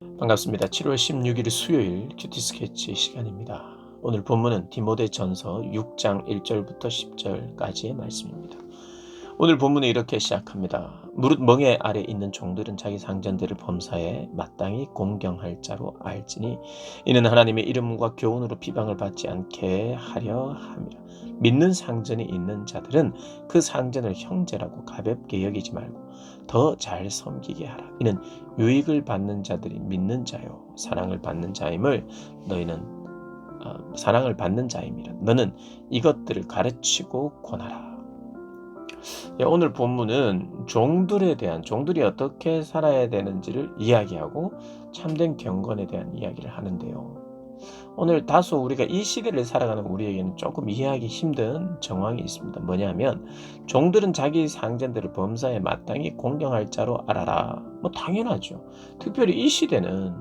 반갑습니다. 7월 16일 수요일 큐티 스케치 시간입니다. 오늘 본문은 디모데전서 6장 1절부터 10절까지의 말씀입니다. 오늘 본문은 이렇게 시작합니다. 무릇 멍에 아래 있는 종들은 자기 상전들을 범사에 마땅히 공경할 자로 알지니 이는 하나님의 이름과 교훈으로 비방을 받지 않게 하려 함이라. 믿는 상전이 있는 자들은 그 상전을 형제라고 가볍게 여기지 말고 더 잘 섬기게 하라. 이는 유익을 받는 자들이 믿는 자요 사랑을 받는 자임을 사랑을 받는 자임이라. 너는 이것들을 가르치고 권하라. 오늘 본문은 종들이 어떻게 살아야 되는지를 이야기하고 참된 경건에 대한 이야기를 하는데요. 오늘 다소 우리가 이 시대를 살아가는 우리에게는 조금 이해하기 힘든 정황이 있습니다. 뭐냐면 종들은 자기 상전들을 범사에 마땅히 공경할 자로 알아라. 뭐 당연하죠. 특별히 이 시대는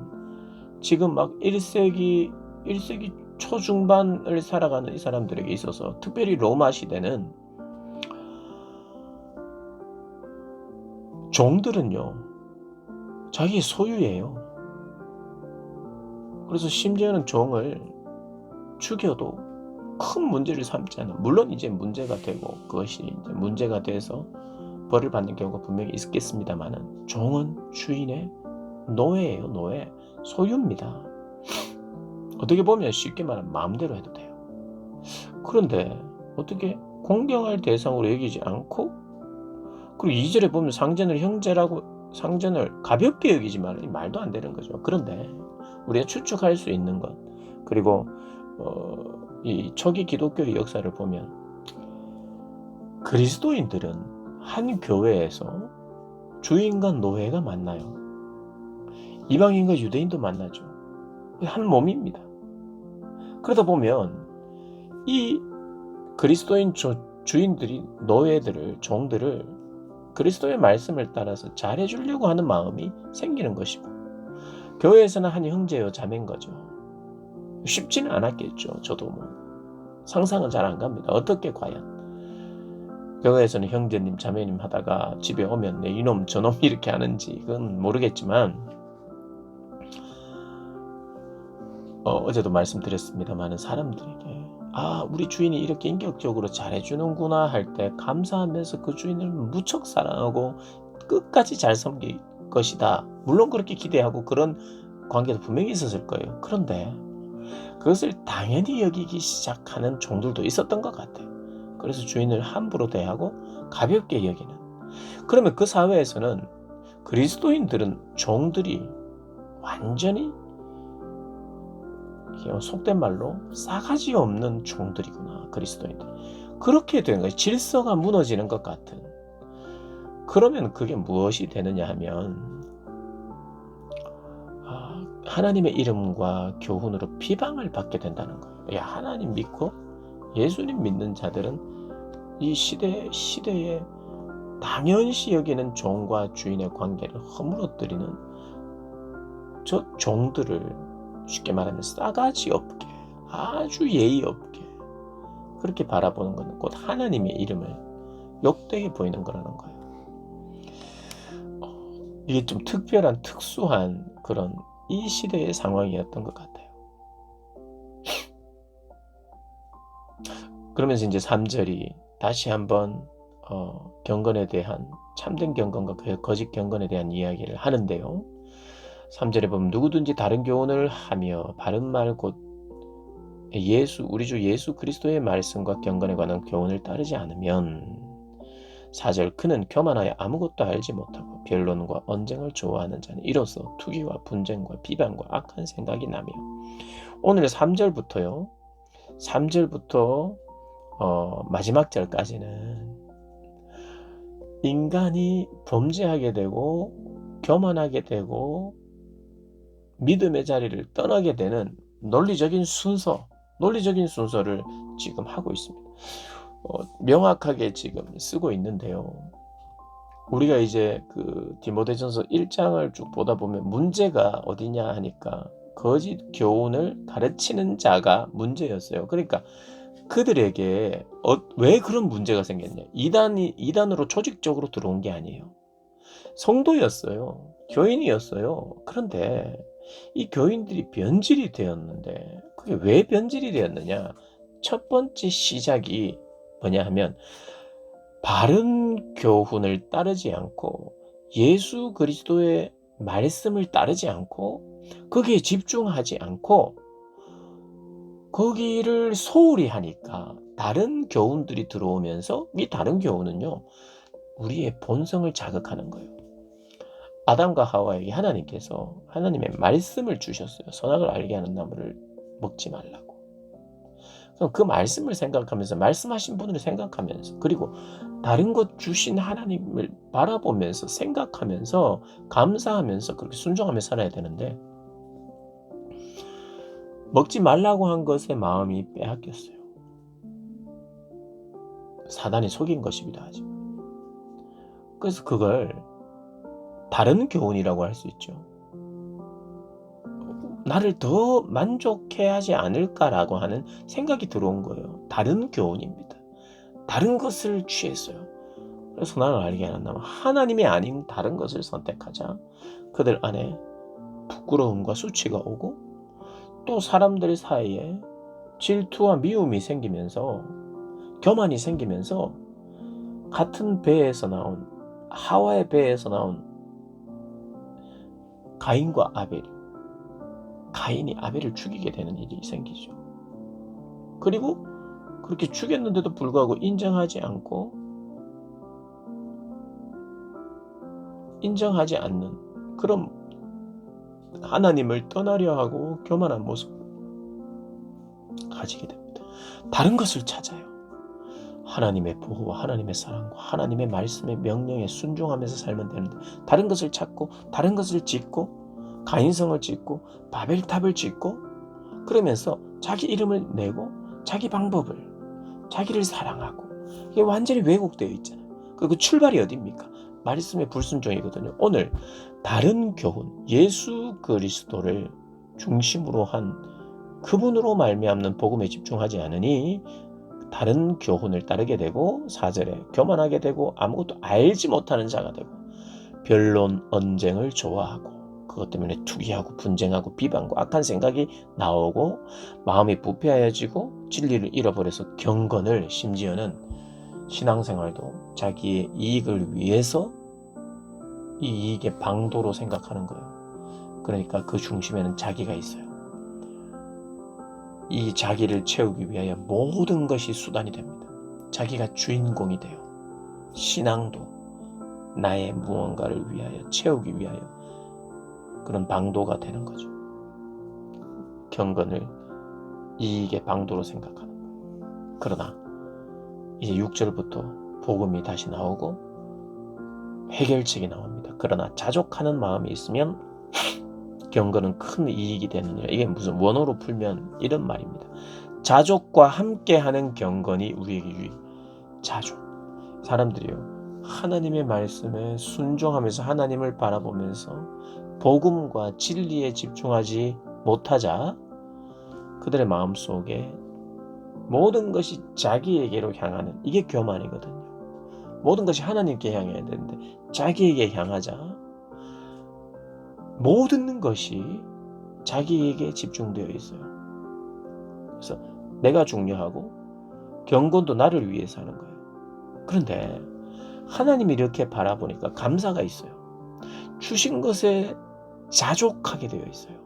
지금 막 1세기 초중반을 살아가는 이 사람들에게 있어서, 특별히 로마 시대는 종들은요 자기의 소유예요. 그래서 심지어는 종을 죽여도 큰 문제를 삼지 않아. 물론 이제 문제가 되고 그것이 이제 문제가 돼서 벌을 받는 경우가 분명히 있겠습니다만은, 종은 주인의 노예예요. 노예, 소유입니다. 어떻게 보면 쉽게 말하면 마음대로 해도 돼요. 그런데 어떻게 공경할 대상으로 여기지 않고, 그리고 2절에 보면 상전을 가볍게 여기지 말라. 말도 안 되는 거죠. 그런데 우리가 추측할 수 있는 것, 그리고 이 초기 기독교의 역사를 보면 그리스도인들은 한 교회에서 주인과 노예가 만나요. 이방인과 유대인도 만나죠. 한 몸입니다. 그러다 보면 이 그리스도인 주인들이 종들을 그리스도의 말씀을 따라서 잘해주려고 하는 마음이 생기는 것이고, 교회에서는 한 형제요 자매인 거죠. 쉽지는 않았겠죠. 저도 상상은 잘 안 갑니다. 어떻게 과연 교회에서는 형제님 자매님 하다가 집에 오면 내 이놈 저놈 이렇게 하는지 그건 모르겠지만, 어제도 말씀드렸습니다만 사람들에게 우리 주인이 이렇게 인격적으로 잘해주는구나 할 때 감사하면서 그 주인을 무척 사랑하고 끝까지 잘 섬길 것이다. 물론 그렇게 기대하고 그런 관계도 분명히 있었을 거예요. 그런데 그것을 당연히 여기기 시작하는 종들도 있었던 것 같아요. 그래서 주인을 함부로 대하고 가볍게 여기는. 그러면 그 사회에서는 그리스도인들은 종들이 완전히 속된 말로 싸가지 없는 종들이구나, 그리스도인들. 그렇게 되는 거예요. 질서가 무너지는 것 같은. 그러면 그게 무엇이 되느냐 하면 하나님의 이름과 교훈으로 비방을 받게 된다는 거예요. 하나님 믿고 예수님 믿는 자들은 이 시대에 당연시 여기는 종과 주인의 관계를 허물어뜨리는 저 종들을 쉽게 말하면 싸가지 없게, 아주 예의 없게 그렇게 바라보는 것은 곧 하나님의 이름을 욕되게 보이는 거라는 거예요. 이게 좀 특수한 그런 이 시대의 상황이었던 것 같아요. 그러면서 이제 3절이 다시 한번 경건에 대한, 참된 경건과 거짓 경건에 대한 이야기를 하는데요. 3절에 보면 누구든지 다른 교훈을 하며 바른 말 곧 우리 주 예수 그리스도의 말씀과 경건에 관한 교훈을 따르지 않으면, 4절 그는 교만하여 아무것도 알지 못하고 변론과 언쟁을 좋아하는 자니 이로써 투기와 분쟁과 비방과 악한 생각이 나며. 오늘 3절부터 마지막 절까지는 인간이 범죄하게 되고 교만하게 되고 믿음의 자리를 떠나게 되는 논리적인 순서를 지금 하고 있습니다. 명확하게 지금 쓰고 있는데요. 우리가 이제 그 디모데전서 1장을 쭉 보다 보면 문제가 어디냐 하니까 거짓 교훈을 가르치는 자가 문제였어요. 그러니까 그들에게 왜 그런 문제가 생겼냐? 이단으로 조직적으로 들어온 게 아니에요. 성도였어요. 교인이었어요. 그런데 이 교인들이 변질이 되었는데 그게 왜 변질이 되었느냐? 첫 번째 시작이 뭐냐 하면 바른 교훈을 따르지 않고 예수 그리스도의 말씀을 따르지 않고 거기에 집중하지 않고 거기를 소홀히 하니까 다른 교훈들이 들어오면서 이 다른 교훈은요, 우리의 본성을 자극하는 거예요. 아담과 하와에게 하나님께서 하나님의 말씀을 주셨어요. 선악을 알게 하는 나무를 먹지 말라고. 그럼 그 말씀을 생각하면서 말씀하신 분을 생각하면서 그리고 다른 것 주신 하나님을 바라보면서 생각하면서 감사하면서 그렇게 순종하며 살아야 되는데 먹지 말라고 한 것에 마음이 빼앗겼어요. 사단이 속인 것이기도 하죠. 그래서 그걸 다른 교훈이라고 할 수 있죠. 나를 더 만족해 하지 않을까라고 하는 생각이 들어온 거예요. 다른 교훈입니다. 다른 것을 취했어요. 그래서 나를 알게 하는 나무 하나님이 아닌 다른 것을 선택하자 그들 안에 부끄러움과 수치가 오고 또 사람들 사이에 질투와 미움이 생기면서 교만이 생기면서 같은 배에서 나온 하와의 배에서 나온 가인과 아벨, 가인이 아벨을 죽이게 되는 일이 생기죠. 그리고 그렇게 죽였는데도 불구하고 인정하지 않는 그런 하나님을 떠나려 하고 교만한 모습 가지게 됩니다. 다른 것을 찾아요. 하나님의 보호와 하나님의 사랑과 하나님의 말씀의 명령에 순종하면서 살면 되는데 다른 것을 찾고 다른 것을 짓고 가인성을 짓고 바벨탑을 짓고 그러면서 자기 이름을 내고 자기 방법을 자기를 사랑하고 이게 완전히 왜곡되어 있잖아요. 그리고 출발이 어디입니까? 말씀의 불순종이거든요. 오늘 다른 교훈 예수 그리스도를 중심으로 한 그분으로 말미암는 복음에 집중하지 않으니 다른 교훈을 따르게 되고 4절에 교만하게 되고 아무것도 알지 못하는 자가 되고 변론 언쟁을 좋아하고 그것 때문에 투기하고 분쟁하고 비방하고 악한 생각이 나오고 마음이 부패하여지고 진리를 잃어버려서 경건을 심지어는 신앙생활도 자기의 이익을 위해서 이 이익의 방도로 생각하는 거예요. 그러니까 그 중심에는 자기가 있어요. 이 자기를 채우기 위하여 모든 것이 수단이 됩니다. 자기가 주인공이 돼요. 신앙도 나의 무언가를 위하여 채우기 위하여 그런 방도가 되는 거죠. 경건을 이익의 방도로 생각하는 거예요. 그러나 이제 6절부터 복음이 다시 나오고 해결책이 나옵니다. 그러나 자족하는 마음이 있으면 경건은 큰 이익이 되느니라. 이게 무슨 원어로 풀면 이런 말입니다. 자족과 함께하는 경건이 우리에게 유익. 자족. 사람들이요. 하나님의 말씀에 순종하면서 하나님을 바라보면서 복음과 진리에 집중하지 못하자 그들의 마음속에 모든 것이 자기에게로 향하는 이게 교만이거든요. 모든 것이 하나님께 향해야 되는데 자기에게 향하자 모든 것이 자기에게 집중되어 있어요. 그래서 내가 중요하고 경건도 나를 위해서 하는 거예요. 그런데 하나님이 이렇게 바라보니까 감사가 있어요. 주신 것에 자족하게 되어 있어요.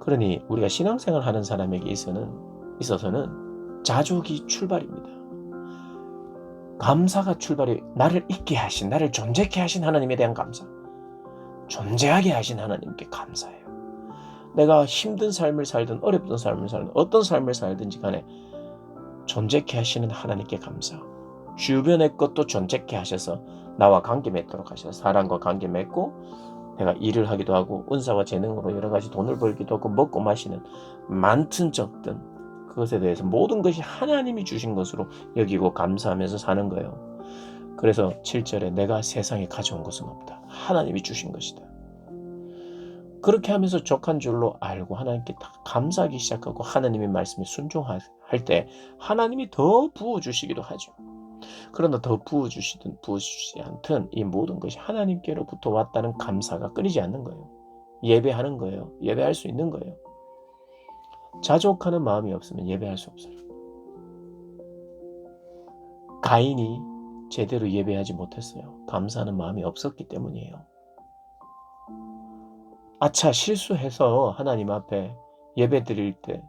그러니 우리가 신앙생활 하는 사람에게 있어서는 자족이 출발입니다. 감사가 출발이 나를 있게 하신, 나를 존재케 하신 하나님에 대한 감사. 존재하게 하신 하나님께 감사해요. 내가 힘든 삶을 살든 어렵던 삶을 살든 어떤 삶을 살든지 간에 존재케 하시는 하나님께 감사. 주변의 것도 존재케 하셔서 나와 관계 맺도록 하셔서 사람과 관계 맺고 내가 일을 하기도 하고 은사와 재능으로 여러 가지 돈을 벌기도 하고 먹고 마시는 많든 적든 그것에 대해서 모든 것이 하나님이 주신 것으로 여기고 감사하면서 사는 거예요. 그래서 7절에 내가 세상에 가져온 것은 없다. 하나님이 주신 것이다. 그렇게 하면서 족한 줄로 알고 하나님께 다 감사하기 시작하고 하나님의 말씀에 순종할 때 하나님이 더 부어주시기도 하죠. 그러나 더 부어주시든 부어주시지 않든 이 모든 것이 하나님께로부터 왔다는 감사가 끊이지 않는 거예요. 예배하는 거예요. 예배할 수 있는 거예요. 자족하는 마음이 없으면 예배할 수 없어요. 가인이 제대로 예배하지 못했어요. 감사하는 마음이 없었기 때문이에요. 아차 실수해서 하나님 앞에 예배 드릴 때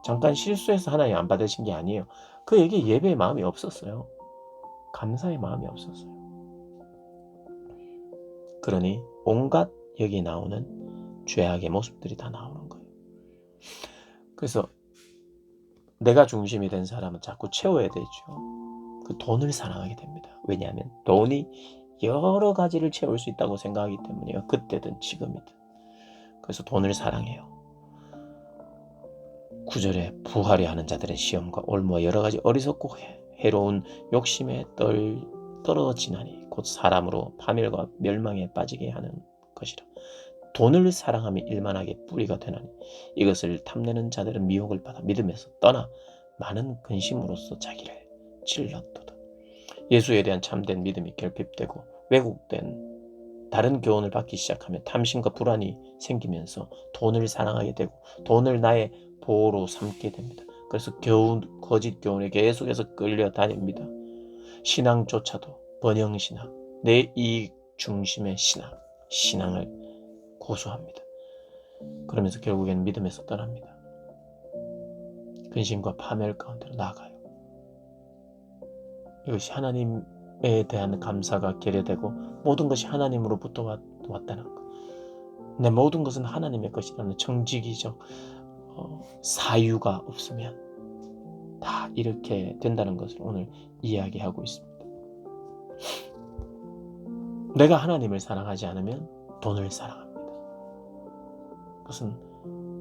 잠깐 실수해서 하나님 안 받으신 게 아니에요. 그에게 예배의 마음이 없었어요. 감사의 마음이 없었어요. 그러니 온갖 여기 나오는 죄악의 모습들이 다 나오는 거예요. 그래서 내가 중심이 된 사람은 자꾸 채워야 되죠. 그 돈을 사랑하게 됩니다. 왜냐하면 돈이 여러 가지를 채울 수 있다고 생각하기 때문이에요. 그때든 지금이든. 그래서 돈을 사랑해요. 9절에 부하려 하는 자들의 시험과 올무와 여러 가지 어리석고 해로운 욕심에 떨어지나니 곧 사람으로 파멸과 멸망에 빠지게 하는 것이라. 돈을 사랑함이 일만하게 뿌리가 되나니 이것을 탐내는 자들은 미혹을 받아 믿음에서 떠나 많은 근심으로써 자기를 찔렀도다. 예수에 대한 참된 믿음이 결핍되고 왜곡된 다른 교훈을 받기 시작하면 탐심과 불안이 생기면서 돈을 사랑하게 되고 돈을 나의 보호로 삼게 됩니다. 그래서 거짓 교훈에 계속해서 끌려다닙니다. 신앙조차도 번영신앙, 내 이익 중심의 신앙을 고수합니다. 그러면서 결국에는 믿음에서 떠납니다. 근심과 파멸 가운데로 나아가요. 이것이 하나님에 대한 감사가 결여되고 모든 것이 하나님으로부터 왔다는 것. 내 모든 것은 하나님의 것이라는 정직이적 사유가 없으면 다 이렇게 된다는 것을 오늘 이야기하고 있습니다. 내가 하나님을 사랑하지 않으면 돈을 사랑합니다. 그것은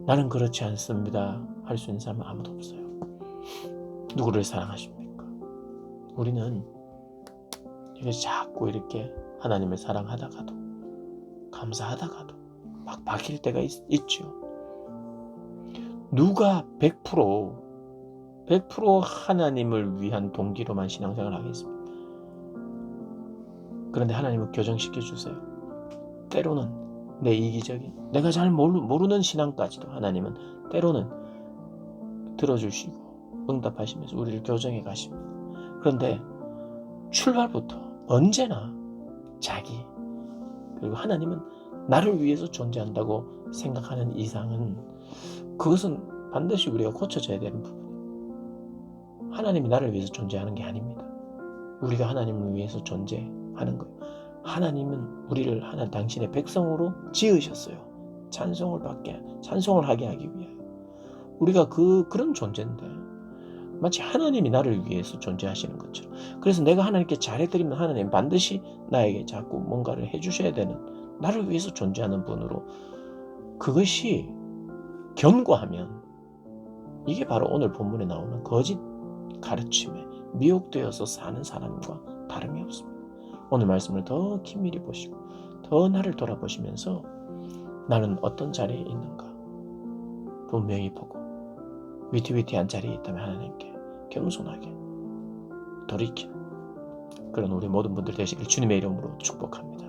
나는 그렇지 않습니다 할 수 있는 사람은 아무도 없어요. 누구를 사랑하십니까? 우리는 자꾸 이렇게 하나님을 사랑하다가도 감사하다가도 막 바뀔 때가 있죠. 누가 100% 하나님을 위한 동기로만 신앙생활을 하겠습니까? 그런데 하나님을 교정시켜 주세요. 때로는 내 이기적인 내가 잘 모르는 신앙까지도 하나님은 때로는 들어주시고 응답하시면서 우리를 교정해 가십니다. 그런데 출발부터 언제나 자기 그리고 하나님은 나를 위해서 존재한다고 생각하는 이상은 그것은 반드시 우리가 고쳐져야 되는 부분이에요. 하나님이 나를 위해서 존재하는 게 아닙니다. 우리가 하나님을 위해서 존재하는 거예요. 하나님은 우리를 당신의 백성으로 지으셨어요. 찬송을 하게 하기 위하여. 우리가 그런 존재인데 마치 하나님이 나를 위해서 존재하시는 것처럼. 그래서 내가 하나님께 잘해드리면 하나님 반드시 나에게 자꾸 뭔가를 해주셔야 되는 나를 위해서 존재하는 분으로 그것이 견고하면 이게 바로 오늘 본문에 나오는 거짓 가르침에 미혹되어서 사는 사람과 다름이 없습니다. 오늘 말씀을 더 긴밀히 보시고 더 나를 돌아보시면서 나는 어떤 자리에 있는가 분명히 보고 위태위태한 자리에 있다면 하나님께 겸손하게 돌이키는 그런 우리 모든 분들 되시길 주님의 이름으로 축복합니다.